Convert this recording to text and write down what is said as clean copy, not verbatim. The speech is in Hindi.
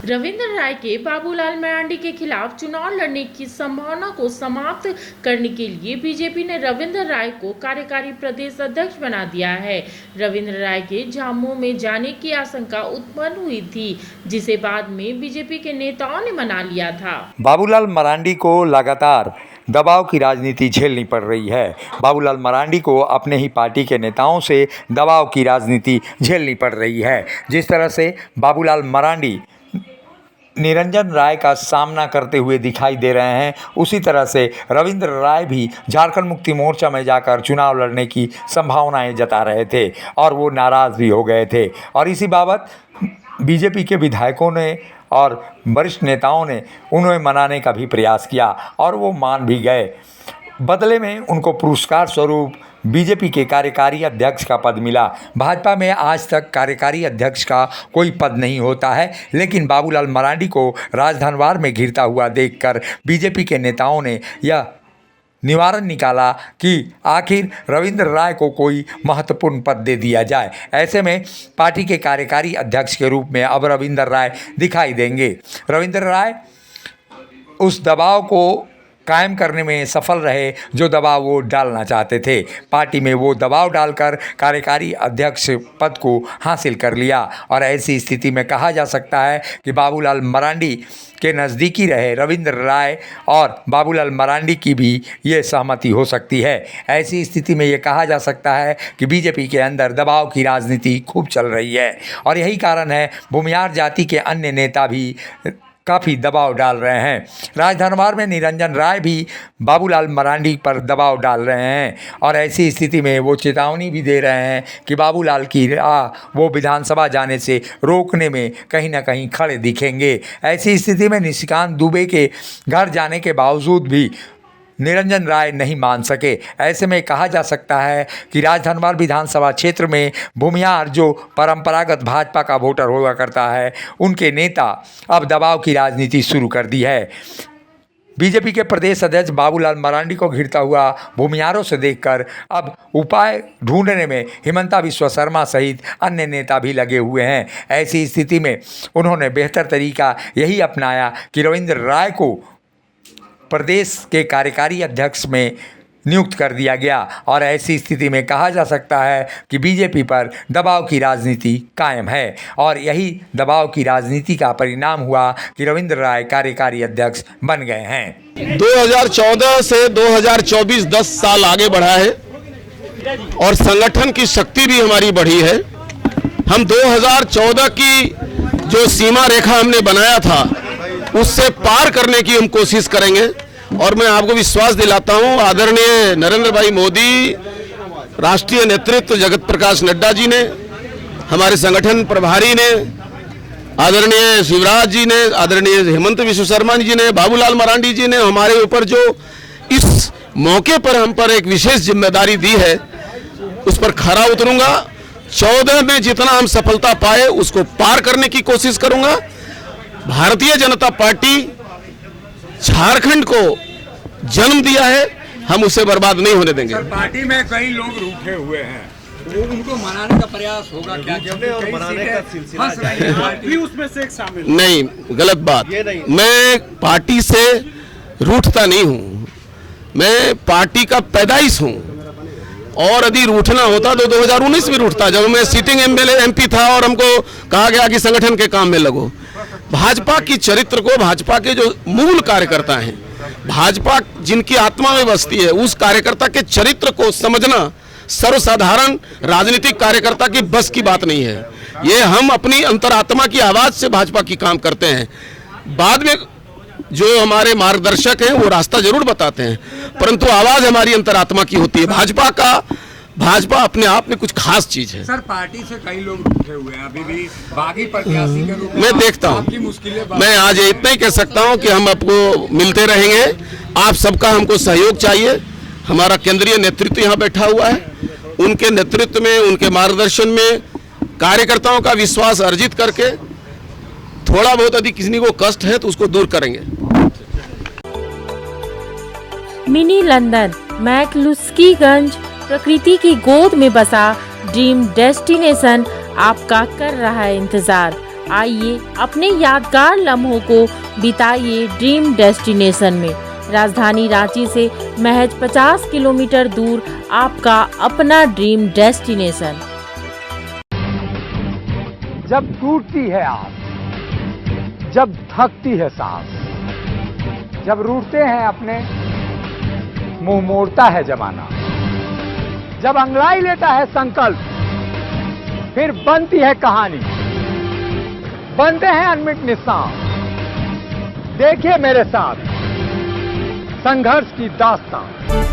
रविंद्र राय के बाबूलाल मरांडी के खिलाफ चुनाव लड़ने की संभावना को समाप्त करने के लिए बीजेपी ने रविंद्र राय को कार्यकारी प्रदेश अध्यक्ष बना दिया है। रविंद्र राय के झामुमो में जाने की आशंका उत्पन्न हुई थी, जिसे बाद में बीजेपी के नेताओं ने मना लिया था। बाबूलाल मरांडी को लगातार दबाव की राजनीति झेलनी पड़ रही है। बाबूलाल मरांडी को अपने ही पार्टी के नेताओं से दबाव की राजनीति झेलनी पड़ रही है। जिस तरह से बाबूलाल मरांडी निरंजन राय का सामना करते हुए दिखाई दे रहे हैं, उसी तरह से रविंद्र राय भी झारखंड मुक्ति मोर्चा में जाकर चुनाव लड़ने की संभावनाएं जता रहे थे और वो नाराज़ भी हो गए थे। और इसी बाबत बीजेपी के विधायकों ने और वरिष्ठ नेताओं ने उन्हें मनाने का भी प्रयास किया और वो मान भी गए। बदले में उनको पुरस्कार स्वरूप बीजेपी के कार्यकारी अध्यक्ष का पद मिला। भाजपा में आज तक कार्यकारी अध्यक्ष का कोई पद नहीं होता है, लेकिन बाबूलाल मरांडी को राजधनवार में घिरता हुआ देखकर बीजेपी के नेताओं ने यह निवारण निकाला कि आखिर रविंद्र राय को कोई महत्वपूर्ण पद दे दिया जाए। ऐसे में पार्टी के कार्यकारी अध्यक्ष के रूप में अब रविंद्र राय दिखाई देंगे। रविंद्र राय उस दबाव को कायम करने में सफल रहे जो दबाव वो डालना चाहते थे। पार्टी में वो दबाव डालकर कार्यकारी अध्यक्ष पद को हासिल कर लिया और ऐसी स्थिति में कहा जा सकता है कि बाबूलाल मरांडी के नज़दीकी रहे रविंद्र राय और बाबूलाल मरांडी की भी ये सहमति हो सकती है। ऐसी स्थिति में ये कहा जा सकता है कि बीजेपी के अंदर दबाव की राजनीति खूब चल रही है और यही कारण है भूमियार जाति के अन्य नेता भी काफ़ी दबाव डाल रहे हैं। राजधनवार में निरंजन राय भी बाबूलाल मरांडी पर दबाव डाल रहे हैं और ऐसी स्थिति में वो चेतावनी भी दे रहे हैं कि बाबूलाल की राह वो विधानसभा जाने से रोकने में कहीं ना कहीं खड़े दिखेंगे। ऐसी स्थिति में निशिकांत दुबे के घर जाने के बावजूद भी निरंजन राय नहीं मान सके। ऐसे में कहा जा सकता है कि राजधनवार विधानसभा क्षेत्र में भूमियार जो परंपरागत भाजपा का वोटर हुआ करता है, उनके नेता अब दबाव की राजनीति शुरू कर दी है। बीजेपी के प्रदेश अध्यक्ष बाबूलाल मरांडी को घिरता हुआ भूमियारों से देखकर अब उपाय ढूंढने में हिमंता विश्व शर्मा सहित अन्य नेता भी लगे हुए हैं। ऐसी स्थिति में उन्होंने बेहतर तरीका यही अपनाया कि रविंद्र राय को प्रदेश के कार्यकारी अध्यक्ष में नियुक्त कर दिया गया और ऐसी स्थिति में कहा जा सकता है कि बीजेपी पर दबाव की राजनीति कायम है और यही दबाव की राजनीति का परिणाम हुआ कि रविंद्र राय कार्यकारी अध्यक्ष बन गए हैं। 2014 से 2024 10 साल आगे बढ़ा है और संगठन की शक्ति भी हमारी बढ़ी है। हम 2014 की जो सीमा रेखा हमने बनाया था उससे पार करने की हम कोशिश करेंगे और मैं आपको विश्वास दिलाता हूं, आदरणीय नरेंद्र भाई मोदी, राष्ट्रीय नेतृत्व जगत प्रकाश नड्डा जी ने, हमारे संगठन प्रभारी ने, आदरणीय शिवराज जी ने, आदरणीय हिमंत विश्व शर्मा जी ने, बाबूलाल मरांडी जी ने हमारे ऊपर जो इस मौके पर हम पर एक विशेष जिम्मेदारी दी है उस पर खरा उतरूंगा। 14 में जितना हम सफलता पाए उसको पार करने की कोशिश करूंगा। भारतीय जनता पार्टी झारखंड को जन्म दिया है, हम उसे बर्बाद नहीं होने देंगे। पार्टी में कई लोग रूठे हुए हैं, वो उनको मनाने का प्रयास होगा क्या? और मनाने का सिलसिला भी उसमें से एक शामिल नहीं, गलत बात। मैं पार्टी से रूठता नहीं हूं, मैं पार्टी का पैदाइश हूं और यदि रूठना होता तो 2019 में रूठता, जब मैं सिटिंग एमएलए एमपी था और हमको कहा गया कि संगठन के काम में लगो। भाजपा की चरित्र को, भाजपा के जो मूल कार्यकर्ता हैं, भाजपा जिनकी आत्मा में बसती है, उस कार्यकर्ता के चरित्र को समझना सर्वसाधारण राजनीतिक कार्यकर्ता की बस की बात नहीं है। ये हम अपनी अंतरात्मा की आवाज से भाजपा की काम करते हैं। बाद में जो हमारे मार्गदर्शक हैं वो रास्ता जरूर बताते हैं, परंतु आवाज हमारी अंतरात्मा की होती है। भाजपा अपने आप में कुछ खास चीज है। सर, पार्टी से कई लोग उठे हुए हैं, अभी भी बागी प्रत्याशी के रूप में मैं देखता हूं। मैं आज इतना ही कह सकता हूं कि हम आपको मिलते रहेंगे। आप सबका हमको सहयोग चाहिए। हमारा केंद्रीय नेतृत्व यहाँ बैठा हुआ है, उनके नेतृत्व में, उनके मार्गदर्शन में कार्यकर्ताओं का विश्वास अर्जित करके थोड़ा बहुत यदि किसी को कष्ट है तो उसको दूर करेंगे। मिनी लंदन, मैक्लुस्कीगंज, प्रकृति की गोद में बसा ड्रीम डेस्टिनेशन आपका कर रहा है इंतजार। आइए अपने यादगार लम्हों को बिताइए ड्रीम डेस्टिनेशन में। राजधानी रांची से महज 50 किलोमीटर दूर आपका अपना ड्रीम डेस्टिनेशन। जब टूटती है आस, जब थकती है सांस, जब रूठते हैं अपने, मुंह मोड़ता है जमाना, जब अंगड़ाई लेता है संकल्प, फिर बनती है कहानी, बनते हैं अनमिट निशान। देखिए मेरे साथ संघर्ष की दास्तां।